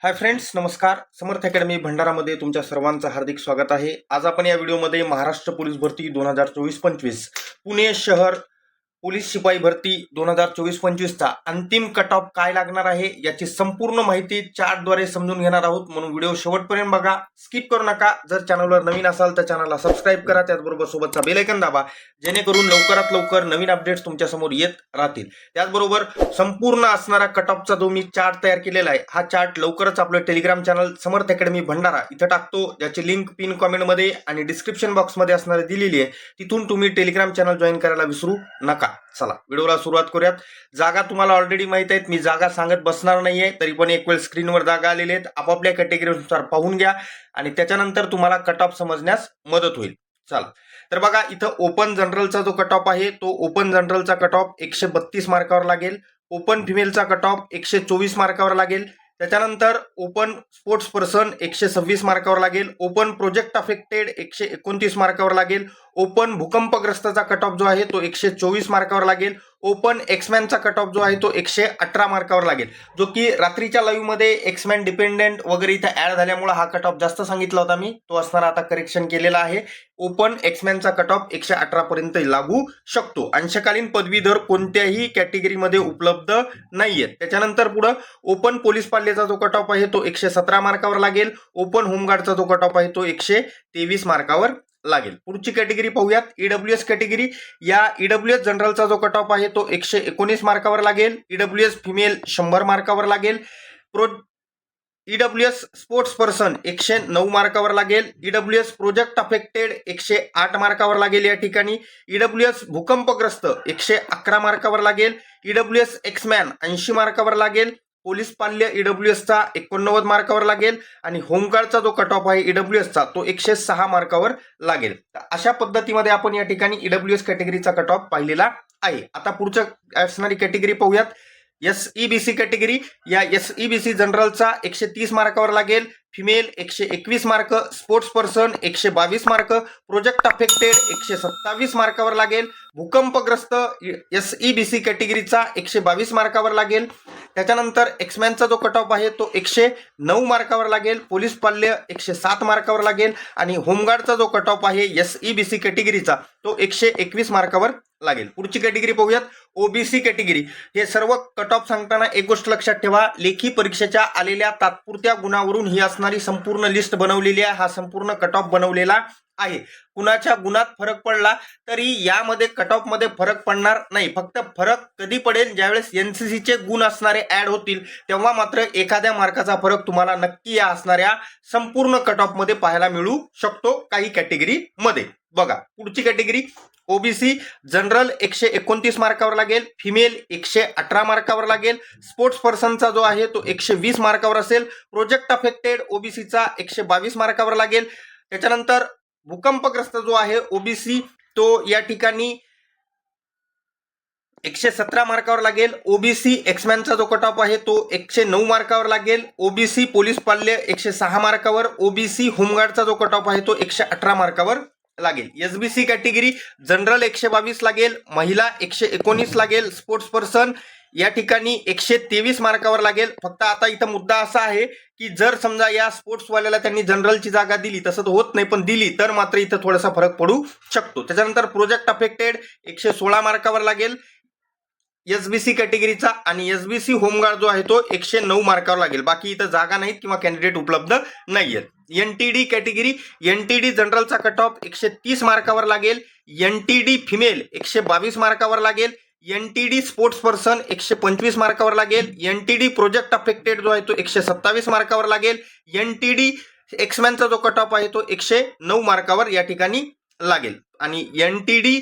Hi friends, नमस्कार. समर्थ academy भंडारामध्ये तुमच्या सर्वांचं हार्दिक स्वागत आहे. आज आपण या व्हिडिओमध्ये महाराष्ट्र पोलीस भरती 2024-25 पुणे शहर पोलीस शिपाई भरती 2024-25 चा अंतिम कट ऑफ काय लागणार आहे याची संपूर्ण माहिती चार्टद्वारे समजून घेणार आहोत. म्हणून व्हिडिओ शेवटपर्यंत बघा, स्किप करू नका. जर चॅनलवर नवीन असाल तर चॅनलला सबस्क्राईब करा, त्याचबरोबर सोबतचा बेल आयकॉन दाबा, जेणेकरून लवकरात लवकर नवीन अपडेट्स तुमच्या समोर येत राहतील. त्याचबरोबर संपूर्ण असणारा कट ऑफचा जो मी चार्ट तयार केलेला आहे, हा चार्ट लवकरच आपलं टेलिग्राम चॅनल समर्थ अकॅडमी भंडारा इथं टाकतो, ज्याची लिंक पिन कमेंटमध्ये आणि डिस्क्रिप्शन बॉक्समध्ये असणारी दिलेली आहे. तिथून तुम्ही टेलिग्राम चॅनल जॉईन करायला विसरू नका. चला व्हिडिओला सुरुवात करूयात. जागा तुम्हाला ऑलरेडी माहित आहेत, मी जागा सांगत बसणार नाहीये, तरी पण एक वेळ स्क्रीनवर जागा आलेल्या आहेत, आपापल्या कॅटेगरीनुसार पाहून घ्या आणि त्याच्यानंतर तुम्हाला कट ऑफ समजण्यास मदत होईल. चला तर बघा, इथं ओपन जनरलचा जो कट ऑफ आहे तो ओपन जनरलचा कट ऑफ 132 मार्कावर लागेल. ओपन फिमेलचा कट ऑफ 124 मार्कावर लागेल. त्याच्यानंतर ओपन स्पोर्ट्स पर्सन 126 मार्कावर लागेल. ओपन प्रोजेक्ट अफेक्टेड 129 मार्कावर लागेल. ओपन भूकंपग्रस्तचा कट ऑफ जो आहे तो 124 मार्कावर लागेल. ओपन एक्समॅनचा कट ऑफ जो आहे तो 118 मार्कावर लागेल, जो की रात्रीच्या लाईव्ह मध्ये एक्समॅन डिपेंडेंट वगैरे इथं ऍड झाल्यामुळे हा कट ऑफ जास्त सांगितला होता मी, तो असणार आता करेक्शन केलेला आहे. ओपन एक्समॅनचा कट ऑफ 118 पर्यंत लागू शकतो. अंशकालीन पदवीधर कोणत्याही कॅटेगरीमध्ये उपलब्ध नाहीयेत. त्याच्यानंतर पुढे ओपन पोलीस पाल्याचा जो कट ऑफ आहे तो 117 मार्कावर लागेल. ओपन होमगार्डचा जो कट ऑफ आहे तो 123 मार्कावर लागेल. पुढची कॅटेगरी पाहूयात, ईडब्ल्यूएस कॅटेगरी. या ईडब्ल्यूएस जनरलचा जो कट ऑफ आहे तो 119 मार्कावर लागेल. ईडब्ल्यूएस फिमेल 100 मार्कावर लागेल. ईडब्ल्यूएस स्पोर्ट्स पर्सन 109 मार्कावर लागेल. ईडब्ल्यूएस प्रोजेक्ट अफेक्टेड 108 मार्कावर लागेल या ठिकाणी. ईडब्ल्यूएस भूकंपग्रस्त 111 मार्कावर लागेल. ईडब्ल्यूएस एक्समॅन 80 मार्कावर लागेल. पोलीस पाल्य ईडब्ल्यूएसचा 89 मार्कावर लागेल आणि होमगार्डचा जो कट ऑफ आहे ईडब्ल्यूएसचा तो 106 मार्कावर लागेल. अशा पद्धतीमध्ये आपण या ठिकाणी ईडब्ल्यूएस कॅटेगरीचा कट ऑफ पाहिलेला आहे. आता पुढच्या असणारी कॅटेगरी पाहूयात, एसईबीसी कॅटेगरी. या एसईबीसी जनरलचा 130 मार्कावर लागेल. Female 121 mark. Sports person 122 mark. Project affected 127 मार्कावर लागेल. भूकंपग्रस्त एसईबीसी कॅटेगरीचा 122 मार्कावर लागेल. त्याच्यानंतर एक्समॅनचा जो कट ऑफ आहे तो 109 मार्कावर लागेल. पोलीस पाल्य 107 मार्कावर लागेल आणि होमगार्डचा जो कट ऑफ आहे एसईबीसी कॅटेगरीचा तो 121 मार्कावर लागेल. पुढची कॅटेगरी पाहूयात, ओबीसी कॅटेगरी. हे सर्व कट ऑफ सांगताना एक गोष्ट लक्षात ठेवा, लेखी परीक्षेच्या आलेल्या तात्पुरत्या गुणावरून ही असणारी संपूर्ण लिस्ट बनवलेली आहे. हा संपूर्ण कट ऑफ बनवलेला आहे. कुणाच्या गुणात फरक पडला तरी यामध्ये कट ऑफ मध्ये फरक पडणार नाही. फक्त फरक कधी पडेल, ज्यावेळेस एनसीसीचे गुण असणारे ऍड होतील, तेव्हा मात्र एखाद्या मार्काचा फरक तुम्हाला नक्की या असणाऱ्या संपूर्ण कट ऑफ मध्ये पाहायला मिळू शकतो काही कॅटेगरी मध्ये. बघा पुढची कॅटेगरी, ओबीसी जनरल 129 मार्कावर लागेल. फिमेल 118 मार्कावर लागेल. स्पोर्ट्स पर्सनचा जो आहे तो 120 मार्कावर असेल. प्रोजेक्ट अफेक्टेड ओबीसीचा 122 मार्कावर लागेल. त्याच्यानंतर भूकंपग्रस्त जो आहे ओबीसी तो या ठिकाणी 117 मार्कावर लागेल. ओबीसी एक्समॅनचा जो कट ऑफ आहे तो 109 मार्कावर लागेल. ओबीसी पोलीस पाल्य 106 मार्कावर. ओबीसी होमगार्डचा जो कट ऑफ आहे तो 118 मार्कावर लागेल. एसबीसी कॅटेगरी जनरल 122 लागेल. महिला 119 लागेल. स्पोर्ट्स पर्सन या ठिकाणी 123 मार्कावर लागेल. फक्त आता इथं मुद्दा असा आहे की जर समजा या स्पोर्ट्सवाल्याला त्यांनी जनरलची जागा दिली, तसं तर होत नाही, पण दिली तर मात्र इथं थोडासा फरक पडू शकतो. त्याच्यानंतर प्रोजेक्ट अफेक्टेड 116 मार्कावर लागेल एसबीसी कॅटेगरीचा आणि एसबीसी होमगार्ड जो आहे तो 109 मार्कावर लागेल. बाकी इथं जागा नाहीत किंवा कॅन्डिडेट उपलब्ध नाहीयेत. एनटीडी कॅटेगरी, एनटीडी जनरलचा कट ऑफ 130 मार्कावर लागेल. एनटीडी फिमेल 122 मार्कावर लागेल. एनटीडी स्पोर्ट्स पर्सन 125 मार्कावर लागेल. एनटीडी प्रोजेक्ट अफेक्टेड जो आहे तो 127 मार्कावर लागेल. एनटीडी एक्समॅनचा जो कट ऑफ आहे तो 109 मार्कावर या ठिकाणी लागेल. आणि एनटीडी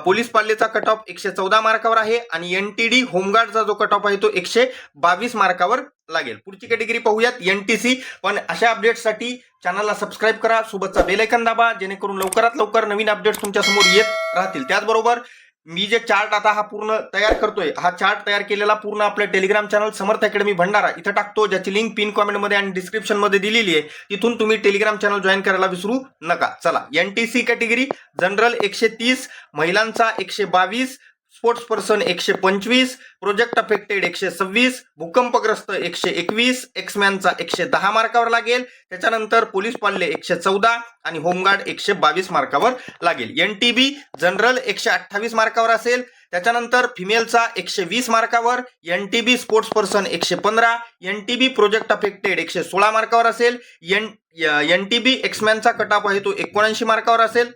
पोलीस पाल्याचा कट ऑफ 114 मार्कावर आहे आणि एनटीडी होमगार्डचा जो कट ऑफ आहे तो 122 मार्कावर लागेल. पुढची कॅटेगरी पाहूयात, एनटीसी. पण अशा अपडेट्ससाठी चॅनलला सबस्क्राईब करा, सोबतचा बेल आयकॉन दाबा, जेणेकरून लवकरात लवकर नवीन अपडेट्स तुमच्या समोर येत राहतील. त्याचबरोबर मी जे चार्ट आता हा पूर्ण तयार करतोय, हा चार्ट तयार केलेला पूर्ण आपल्या टेलिग्राम चॅनल समर्थ अकॅडमी भंडारा इथं टाकतो, ज्याची लिंक पिन कमेंटमध्ये आणि डिस्क्रिप्शन मध्ये दिलेली आहे. तिथून तुम्ही टेलिग्राम चॅनल जॉईन करायला विसरू नका. चला, एनटीसी कॅटेगरी जनरल 130, महिलांचा 122, स्पोर्ट्स पर्सन 125, प्रोजेक्ट अफेक्टेड 126, भूकंपग्रस्त 121, एक्समॅनचा 110 मार्कावर लागेल. त्याच्यानंतर पोलीस पाल्य 114 आणि होमगार्ड 122 मार्कावर लागेल. एनटीबी जनरल 128 मार्कावर असेल. त्याच्यानंतर फिमेलचा 120 मार्कावर, NTB sports person 115, NTB project affected 116 मार्कावर असेल. एनटीबी एक्समॅनचा कट ऑफ आहे तो 79 मार्कावर असेल.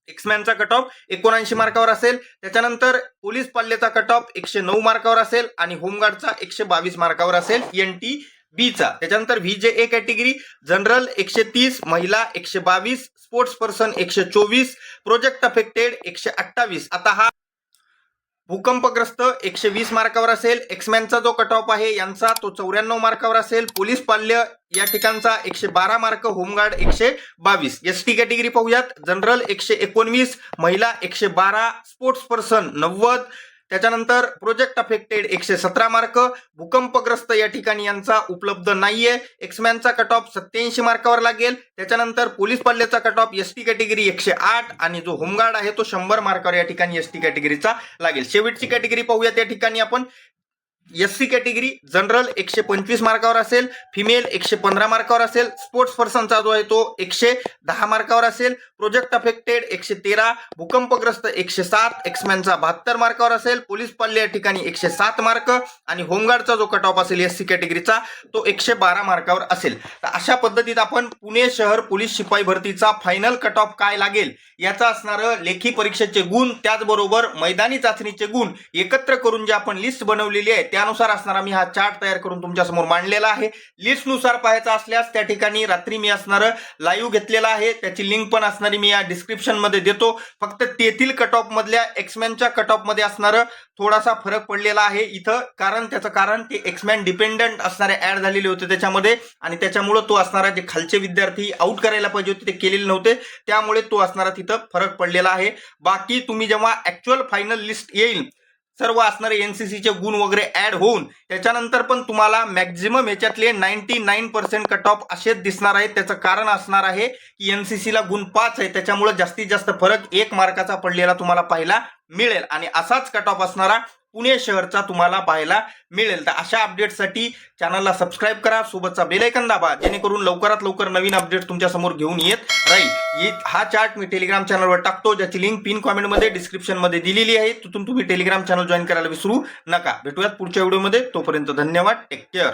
एक्समॅनचा कट ऑफ 79 मार्कावर असेल. त्याच्यानंतर पोलीस पाल्यचा कट ऑफ 109 मार्कावर असेल आणि होमगार्डचा 122 मार्कावर असेल एनटीबीचा. त्याच्यानंतर व्हीजेए कॅटेगरी जनरल 130, महिला 122, स्पोर्ट्स पर्सन 124, प्रोजेक्ट अफेक्टेड 128. आता हा भूकंपग्रस्त 120 मार्कावर असेल. एक्समॅनचा जो कट ऑफ आहे यांचा तो 94 मार्कावर असेल. पोलीस पाल्य या ठिकाणचा 112 मार्क, होमगार्ड 122. एसटी कॅटेगरी पाहूयात. जनरल 119, महिला 112, स्पोर्ट्स पर्सन 90, त्याच्यानंतर प्रोजेक्ट अफेक्टेड 117 मार्क. भूकंपग्रस्त या ठिकाणी यांचा उपलब्ध नाहीये. एक्समॅनचा कट ऑफ 87 मार्कावर लागेल. त्याच्यानंतर पोलीस पाल्याचा कट ऑफ एसटी कॅटेगरी 108 आणि जो होमगार्ड आहे तो 100 मार्कावर या ठिकाणी एसटी कॅटेगरीचा लागेल. शेवटची कॅटेगरी पाहूया. त्या ठिकाणी आपण एससी कॅटेगरी जनरल 125 मार्कावर असेल, फिमेल 115 मार्कावर असेल, स्पोर्ट्स पर्सनचा जो आहे तो 110 मार्कावर असेल, प्रोजेक्ट अफेक्टेड 113, भूकंपग्रस्त 107, एक्समॅनचा 72 मार्कावर असेल, पोलीस पाल्य या ठिकाणी 107 मार्क आणि होमगार्डचा जो कट ऑफ असेल एससी कॅटेगरीचा तो 112 मार्कावर असेल. तर अशा पद्धतीत आपण पुणे शहर पोलीस शिपाई भरतीचा फायनल कट ऑफ काय लागेल याचा असणारं लेखी परीक्षेचे गुण त्याचबरोबर मैदानी चाचणीचे गुण एकत्र करून जे आपण लिस्ट बनवलेली आहे त्यानुसार असणारा मी हा चार्ट तयार करून तुमच्या समोर मांडलेला आहे. लिस्ट नुसार पाहायचा असल्यास त्या ठिकाणी रात्री मी असणारं लाईव्ह घेतलेला आहे, त्याची लिंक पण असणारी मी या डिस्क्रिप्शन मध्ये देतो. फक्त तेथील कट ऑफ मधल्या एक्समॅनच्या कट ऑफ मध्ये असणारं थोडासा फरक पडलेला आहे इथं, कारण त्याचं कारण ते एक्समॅन डिपेंडंट असणारे ऍड झालेले होते त्याच्यामध्ये आणि त्याच्यामुळे तो असणारा जे खालचे विद्यार्थी आउट करायला पाहिजे होते ते केलेले नव्हते, त्यामुळे तो असणारा तिथं फरक पडलेला आहे. बाकी तुम्ही जेव्हा ऍक्च्युअल फायनल लिस्ट येईल सर्व असणारे एनसीसीचे गुण वगैरे ऍड होऊन त्याच्यानंतर पण तुम्हाला मॅक्झिमम ह्याच्यातले 99% कट ऑफ असेच दिसणार आहेत. त्याचं कारण असणार आहे की एनसीसीला गुण 5 आहे, त्याच्यामुळे जास्तीत जास्त फरक 1 मार्काचा पडलेला तुम्हाला पाहायला मिळेल आणि असाच कट ऑफ असणारा पुणे शहरचा तुम्हाला पाहायला मिळेल. तर अशा अपडेटसाठी चॅनलला सबस्क्राईब करा, सोबतचा बेल आयकॉन दाबा जेणेकरून लवकरात लवकर नवीन अपडेट तुमच्या समोर घेऊन येत राहील. हा चार्ट मी टेलिग्राम चॅनलवर टाकतो, ज्याची लिंक पिन कॉमेंटमध्ये डिस्क्रिप्शन मध्ये दिलेली आहे. तिथून तुम्ही टेलिग्राम चॅनल जॉईन करायला विसरू नका. भेटूयात पुढच्या व्हिडिओमध्ये. तोपर्यंत धन्यवाद. Take care.